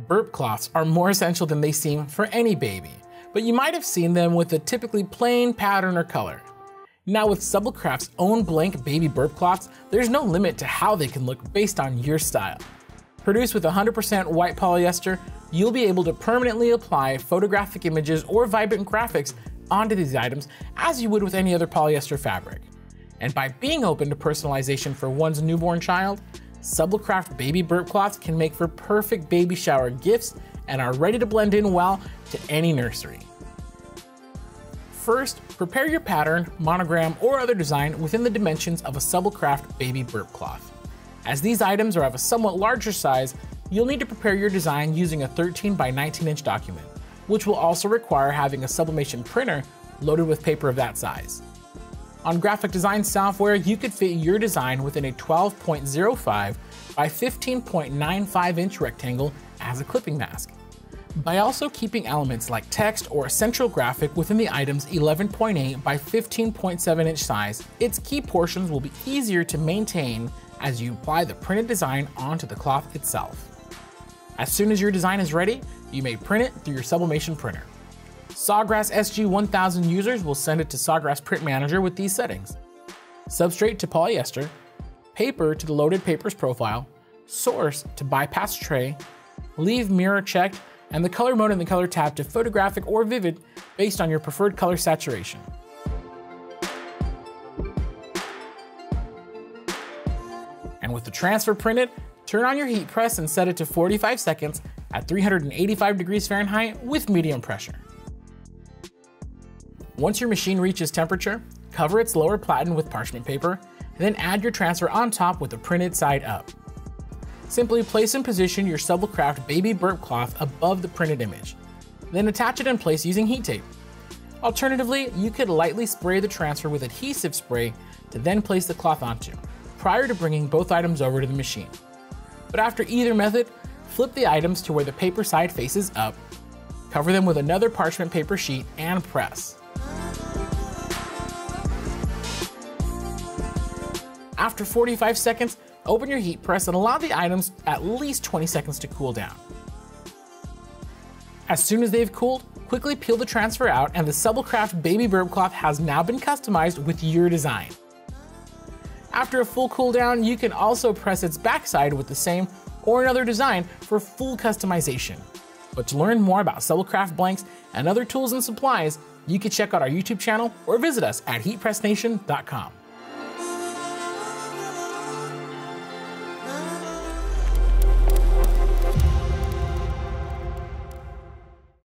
burp cloths are more essential than they seem for any baby, but you might have seen them with a typically plain pattern or color. Now with SubliCraft's own blank baby burp cloths, there's no limit to how they can look based on your style. Produced with 100% white polyester, you'll be able to permanently apply photographic images or vibrant graphics onto these items as you would with any other polyester fabric. And by being open to personalization for one's newborn child, SubliCraft baby burp cloths can make for perfect baby shower gifts and are ready to blend in well to any nursery. First, prepare your pattern, monogram, or other design within the dimensions of a SubliCraft baby burp cloth. As these items are of a somewhat larger size, you'll need to prepare your design using a 13 by 19 inch document, which will also require having a sublimation printer loaded with paper of that size. On graphic design software, you could fit your design within a 12.05 by 15.95 inch rectangle as a clipping mask. By also keeping elements like text or a central graphic within the item's 11.8 by 15.7 inch size, its key portions will be easier to maintain as you apply the printed design onto the cloth itself. As soon as your design is ready, you may print it through your sublimation printer. Sawgrass SG1000 users will send it to Sawgrass Print Manager with these settings: substrate to polyester, paper to the loaded paper's profile, source to bypass tray, leave mirror checked, and the color mode in the color tab to photographic or vivid based on your preferred color saturation. And with the transfer printed, turn on your heat press and set it to 45 seconds at 385 degrees Fahrenheit with medium pressure. Once your machine reaches temperature, cover its lower platen with parchment paper, and then add your transfer on top with the printed side up. Simply place and position your SubliCraft baby burp cloth above the printed image. Then attach it in place using heat tape. Alternatively, you could lightly spray the transfer with adhesive spray to then place the cloth onto, prior to bringing both items over to the machine. But after either method, flip the items to where the paper side faces up, cover them with another parchment paper sheet, and press. After 45 seconds, open your heat press and allow the items at least 20 seconds to cool down. As soon as they've cooled, quickly peel the transfer out and the SubliCraft baby burp cloth has now been customized with your design. After a full cool down, you can also press its backside with the same or another design for full customization. But to learn more about SubliCraft blanks and other tools and supplies, you can check out our YouTube channel or visit us at heatpressnation.com.